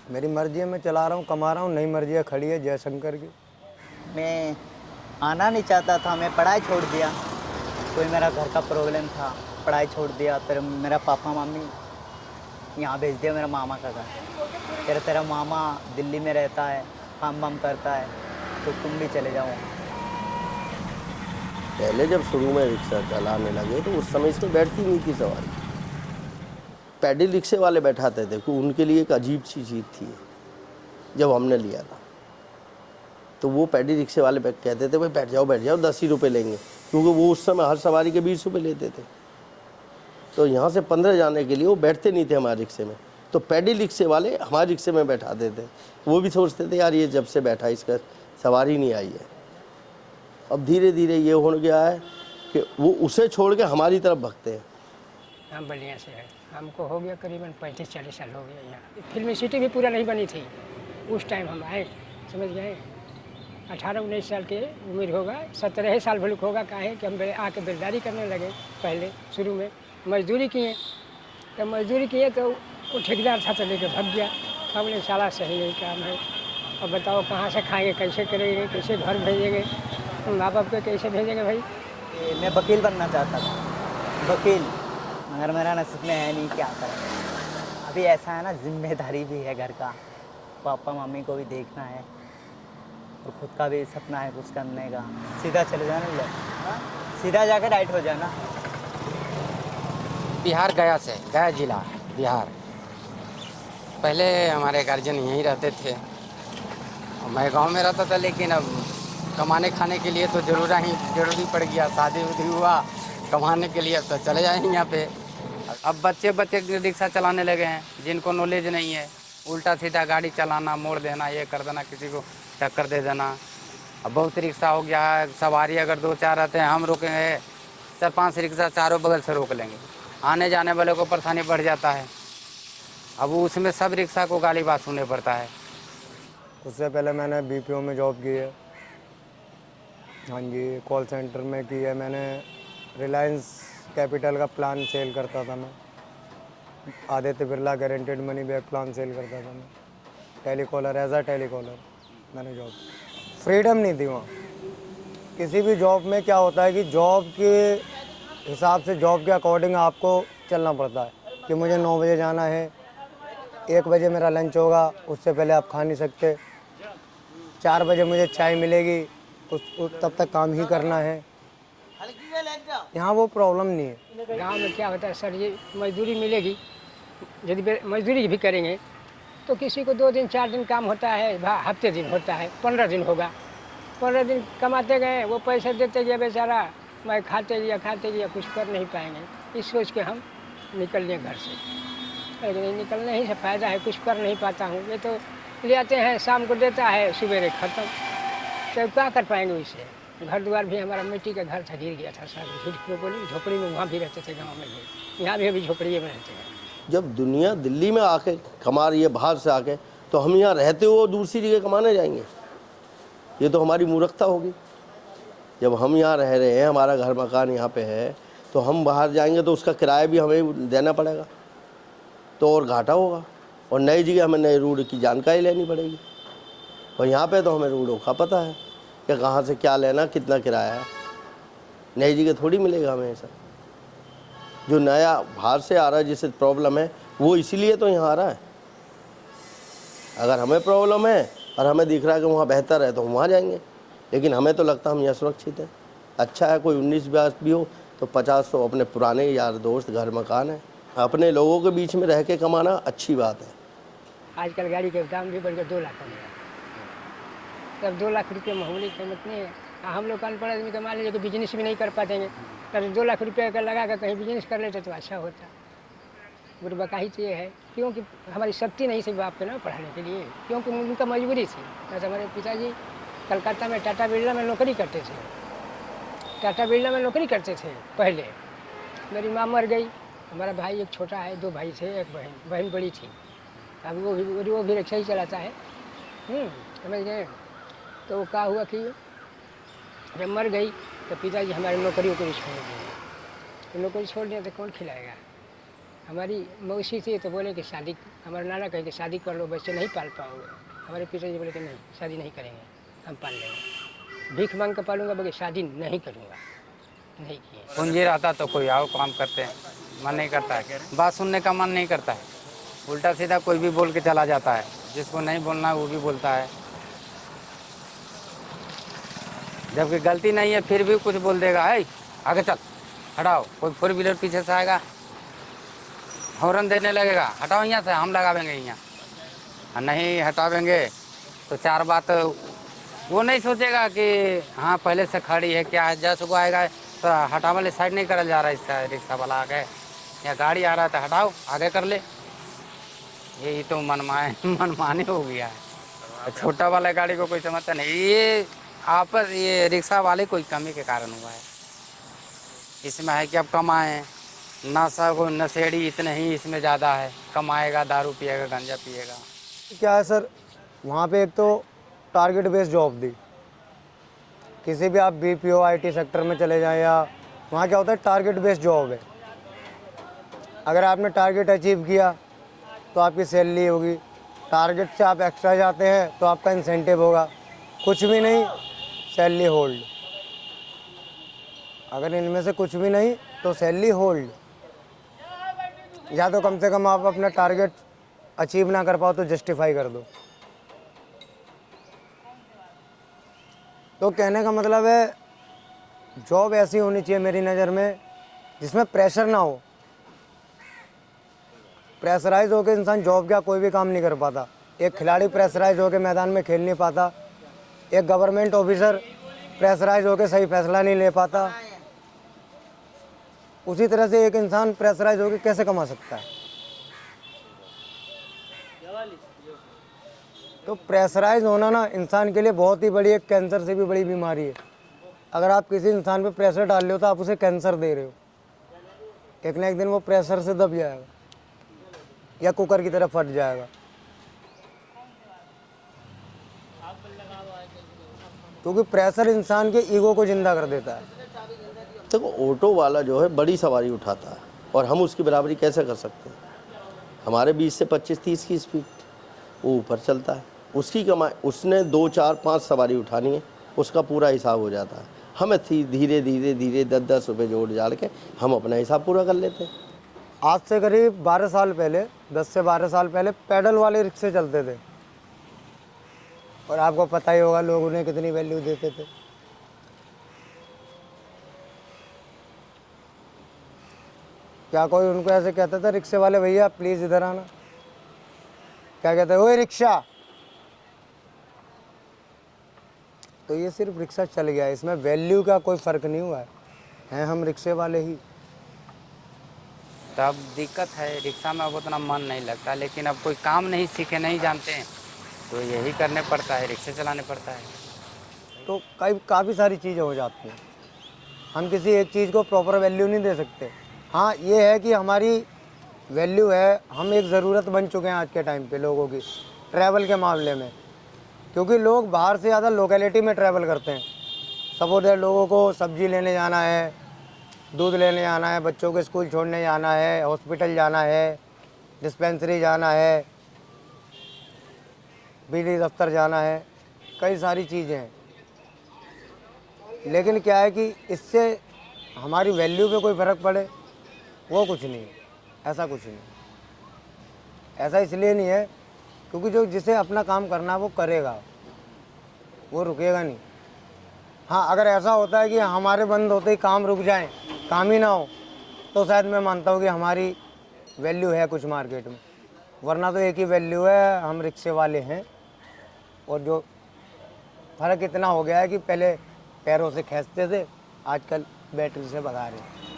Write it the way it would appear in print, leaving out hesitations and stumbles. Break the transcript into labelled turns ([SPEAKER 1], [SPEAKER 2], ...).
[SPEAKER 1] मेरी मर्जी है, मैं चला रहा हूँ, कमा रहा हूँ, नई मर्जी है खड़ी है जयशंकर की।
[SPEAKER 2] मैं आना नहीं चाहता था, मैं पढ़ाई छोड़ दिया। कोई मेरा घर का प्रॉब्लम था, पढ़ाई छोड़ दिया। फिर मेरा पापा मम्मी यहाँ भेज दिया मेरा मामा का घर। फिर तेरा मामा दिल्ली में रहता है, काम वाम करता है, तो तुम भी चले जाओ वहाँ।
[SPEAKER 3] पहले जब शुरू में रिक्शा चलाने लगे तो उस समय इसमें बैठती नहीं थी सवारी, पैडल रिक्शे वाले बैठाते थे, कि उनके लिए एक अजीब सी चीज़ थी। जब हमने लिया था तो वो पैडल रिक्शे वाले कहते थे भाई बैठ जाओ 10 ही रुपये लेंगे, क्योंकि वो उस समय हर सवारी के 20 रुपये लेते थे। तो यहाँ से 15 जाने के लिए वो बैठते नहीं थे हमारे रिक्शे में, तो पैडल रिक्शे वाले हमारे रिक्शे में बैठाते थे। वो भी सोचते थे यार ये जब से बैठा इसका सवारी नहीं आई है। अब धीरे धीरे ये हो गया है कि वो उसे छोड़ के हमारी तरफ भगते हैं।
[SPEAKER 4] हम बलिया से है, हमको हो गया करीबन 35-40 साल हो गया यहाँ। फिल्मी सिटी भी पूरा नहीं बनी थी उस टाइम हम आए, समझ गए। 18-19 साल के उम्र होगा, 17 साल भलुक होगा। काहे कि हम आके बेलदारी करने लगे। पहले शुरू में मजदूरी किए, तो मजदूरी किए तो वो ठेकेदार था तो लेके भाग गया। हमने साला सही नहीं काम है, अब बताओ कहाँ से खाएंगे, कैसे करेंगे, कैसे घर भेजेंगे, माँ बाप को कैसे भेजेंगे भाई।
[SPEAKER 2] मैं वकील बनना चाहता था, वकील, मगर मेरा नसीब में है नहीं, क्या करें। अभी ऐसा है ना, जिम्मेदारी भी है घर का, पापा मम्मी को भी देखना है, और खुद का भी सपना है कुछ करने का। सीधा चले जाना लो, सीधा जाकर राइट हो जाना।
[SPEAKER 5] बिहार गया से, गया जिला बिहार। पहले हमारे गार्जियन यहीं रहते थे, मैं गांव में रहता था, लेकिन अब कमाने खाने के लिए तो ज़रूरी पड़ गया। शादी उदी हुआ, कमाने के लिए अब तो चले जाएंगे यहाँ पे। अब बच्चे रिक्शा चलाने लगे हैं, जिनको नॉलेज नहीं है, उल्टा सीधा गाड़ी चलाना, मोड़ देना, ये कर देना, किसी को टक्कर दे देना। अब बहुत रिक्शा हो गया है, सवारी अगर 2-4 रहते हैं, हम रोकेंगे 4-5 रिक्शा चारों बगल से रोक लेंगे, आने जाने वाले को परेशानी बढ़ जाता है। अब उसमें सब रिक्शा को गाली बात सुनने पड़ता है।
[SPEAKER 1] उससे पहले मैंने बीपीओ में जॉब की है। हाँ जी, कॉल सेंटर में की है मैंने। रिलायंस कैपिटल का प्लान सेल करता था मैं। Aditya Birla guaranteed money back plan sale करता था मैं। टेलीकॉलर, एज अ टेलीकॉलर मैंने जॉब। फ्रीडम नहीं थी वहाँ। किसी भी जॉब में क्या होता है कि जॉब के हिसाब से, जॉब के अकॉर्डिंग आपको चलना पड़ता है कि मुझे 9 बजे जाना है, 1 बजे मेरा लंच होगा, उससे पहले आप खा नहीं सकते, 4 बजे मुझे चाय मिलेगी, तब तक काम ही करना है। यहाँ वो प्रॉब्लम नहीं है।
[SPEAKER 4] गांव में क्या होता है सर, ये मजदूरी मिलेगी, यदि मजदूरी भी करेंगे तो किसी को 2 दिन 4 दिन काम होता है, हफ्ते दिन होता है, 15 दिन होगा। 15 दिन कमाते गए, वो पैसे देते गए बेचारा, मैं खाते गया, कुछ कर नहीं पाएंगे। इस सोच के हम निकल लिए घर से, लेकिन निकलने ही से फ़ायदा है, कुछ कर नहीं पाता हूँ। ये तो ले आते हैं, शाम को देता है, सुबह ख़त्म, तो क्या कर पाएंगे उससे। घर द्वार भी हमारा मिट्टी का घर था, गिर गया था सर, झूठ क्यों बोली। झोपड़ी में वहाँ भी रहते थे, गाँव में भी, यहाँ भी अभी झोपड़ी में रहते हैं।
[SPEAKER 3] जब दुनिया दिल्ली में आके कमा रही है बाहर से आके, तो हम यहाँ रहते हुए दूसरी जगह कमाने जाएंगे? ये तो हमारी मूर्खता होगी। जब हम यहाँ रह रहे हैं, हमारा घर मकान यहाँ पे है, तो हम बाहर जाएंगे तो उसका किराया भी हमें देना पड़ेगा, तो और घाटा होगा। और नई जगह हमें नए रूट की जानकारी लेनी पड़ेगी, और यहाँ पे तो हमें रूटों का पता है कि कहाँ से क्या लेना, कितना किराया है। नई जगह थोड़ी मिलेगा हमें ऐसा। जो नया बाहर से आ रहा है, जिससे प्रॉब्लम है, वो इसीलिए तो यहाँ आ रहा है। अगर हमें प्रॉब्लम है और हमें दिख रहा है कि वहाँ बेहतर है, तो हम वहाँ जाएंगे, लेकिन हमें तो लगता है हम यहाँ सुरक्षित हैं। अच्छा है, कोई 19-20 भी हो तो 50 तो अपने पुराने यार दोस्त, घर मकान है, अपने लोगों के बीच में रह के कमाना अच्छी बात है।
[SPEAKER 4] आजकल गाड़ी के दाम भी बढ़ गया, 2 लाख हो गया। तब 2 लाख रुपये मामूली कीमत नहीं है। हम लोग अनपढ़ आदमी का मान लीजिए कि बिजनेस भी नहीं कर पातेंगे, तब 2 लाख रुपये अगर लगा कर कहीं बिजनेस कर लेते तो अच्छा होता। बुरबका ही तो ये है, क्योंकि हमारी शक्ति नहीं थी बाप के ना पढ़ाने के लिए, क्योंकि उनका मजबूरी थी। जैसे हमारे पिताजी कलकत्ता में टाटा बिरला में नौकरी करते थे, टाटा बिरला में नौकरी करते थे पहले। मेरी माँ मर गई, हमारा भाई एक छोटा है, 2 भाई थे, एक बहन बड़ी थी। अब वो भी रिक्शा ही चलाता है, समझ गए। तो क्या हुआ कि जब मर गई तो पिताजी हमारी नौकरी छोड़ दिए। तो नौकरी छोड़ दिया तो कौन खिलाएगा, हमारी मौसी थी तो बोले कि शादी, हमारे नाना कहे कि शादी कर लो, बच्चे नहीं पाल पाओगे। हमारे पिताजी बोले कि नहीं, शादी नहीं करेंगे, हम पाल लेंगे। भीख मांग कर पालूंगा, बल्कि शादी नहीं करूँगा। नहीं किए।
[SPEAKER 5] पूंजी रहता तो कोई आओ काम करते हैं, मन नहीं करता है, बात सुनने का मन नहीं करता है, उल्टा सीधा कोई भी बोल के चला जाता है, जिसको नहीं बोलना है वो भी बोलता है, जबकि गलती नहीं है फिर भी कुछ बोल देगा, है आगे चल, हटाओ। कोई 4 व्हीलर पीछे से आएगा, हॉर्न देने लगेगा, हटाओ यहाँ से, हम लगावेंगे यहाँ, और नहीं हटावेंगे तो 4 बात वो नहीं सोचेगा कि हाँ पहले से खड़ी है क्या है, जैसे वो आएगा तो हटा वाले साइड नहीं करल जा रहा है, इसका रिक्शा वाला आ गए या गाड़ी आ रहा है तो हटाओ आगे कर ले। यही तो मनमानी हो गया है। छोटा वाला गाड़ी को कोई समझता नहीं, ये आपस ये रिक्शा वाले कोई कमी के कारण हुआ है। इसमें है कि अब कमाएं, नशा को नशेड़ी इतने ही इसमें ज़्यादा है, कमाएगा, दारू पिएगा, गांजा पिएगा।
[SPEAKER 1] क्या है सर, वहाँ पे एक तो टारगेट बेस्ड जॉब दी। किसी भी आप बीपीओ आईटी सेक्टर में चले जाएं, या वहाँ क्या होता है, टारगेट बेस्ड जॉब है। अगर आपने टारगेट अचीव किया तो आपकी सैलरी होगी, टारगेट से आप एक्स्ट्रा जाते हैं तो आपका इंसेंटिव होगा, कुछ भी नहीं सैलरी होल्ड। अगर इनमें से कुछ भी नहीं तो सैलरी होल्ड, या तो कम से कम आप अपना टारगेट अचीव ना कर पाओ तो जस्टिफाई कर दो। तो कहने का मतलब है जॉब ऐसी होनी चाहिए मेरी नज़र में जिसमें प्रेशर ना हो। प्रेशराइज होकर इंसान जॉब का कोई भी काम नहीं कर पाता। एक खिलाड़ी प्रेशराइज होकर मैदान में खेल नहीं पाता, एक गवर्नमेंट ऑफिसर प्रेशराइज होकर सही फैसला नहीं ले पाता, उसी तरह से एक इंसान प्रेशराइज होकर कैसे कमा सकता है। तो प्रेशराइज होना ना इंसान के लिए बहुत ही बड़ी, एक कैंसर से भी बड़ी बीमारी है। अगर आप किसी इंसान पे प्रेशर डाल रहे हो तो आप उसे कैंसर दे रहे हो। एक ना एक दिन वो प्रेशर से दब जाएगा या कुकर की तरह फट जाएगा। क्योंकि प्रेशर इंसान के ईगो को जिंदा कर देता है।
[SPEAKER 3] देखो ऑटो वाला जो है बड़ी सवारी उठाता है और हम उसकी बराबरी कैसे कर सकते हैं। हमारे 20 से 25-30 की स्पीड, वो ऊपर चलता है, उसकी कमाई, उसने 2, 4, 5 सवारी उठानी है, उसका पूरा हिसाब हो जाता है। हमें धीरे धीरे धीरे 10-10 रुपये जोड़ जाड़ के हम अपना हिसाब पूरा कर लेते हैं।
[SPEAKER 1] आज से करीब 12 साल पहले, 10 से 12 साल पहले पैडल वाले रिक्शे चलते थे, और आपको पता ही होगा लोग उन्हें कितनी वैल्यू देते थे। क्या कोई उनको ऐसे कहता था, रिक्शे वाले भैया प्लीज़ इधर आना? क्या कहते हैं, ओए रिक्शा। तो ये सिर्फ रिक्शा चल गया है, इसमें वैल्यू का कोई फ़र्क नहीं हुआ है, हैं हम रिक्शे वाले ही।
[SPEAKER 5] तब दिक्कत है, रिक्शा में अब उतना मन नहीं लगता, लेकिन अब कोई काम नहीं सीखे, नहीं जानते हैं तो यही करने पड़ता है, रिक्शे चलाने पड़ता है।
[SPEAKER 1] तो काफ़ी सारी चीज़ें हो जाती हैं, हम किसी एक चीज़ को प्रॉपर वैल्यू नहीं दे सकते। हाँ ये है कि हमारी वैल्यू है, हम एक ज़रूरत बन चुके हैं आज के टाइम पे लोगों की ट्रैवल के मामले में, क्योंकि लोग बाहर से ज़्यादा लोकेलिटी में ट्रैवल करते हैं। सपोज दैट लोगों को सब्ज़ी लेने जाना है, दूध लेने जाना है, बच्चों को स्कूल छोड़ने जाना है, हॉस्पिटल जाना है, डिस्पेंसरी जाना है, बिजली दफ्तर जाना है, कई सारी चीज़ें हैं। लेकिन क्या है कि इससे हमारी वैल्यू पे कोई फ़र्क पड़े, वो कुछ नहीं है, ऐसा कुछ नहीं। ऐसा इसलिए नहीं है क्योंकि जो जिसे अपना काम करना है वो करेगा, वो रुकेगा नहीं। हाँ अगर ऐसा होता है कि हमारे बंद होते ही काम रुक जाए, काम ही ना हो, तो शायद मैं मानता हूँ कि हमारी वैल्यू है कुछ मार्केट में, वरना तो एक ही वैल्यू है, हम रिक्शे वाले हैं। और जो फ़र्क इतना हो गया है कि पहले पैरों से खींचते थे, आजकल बैटरी से भगा रहे हैं।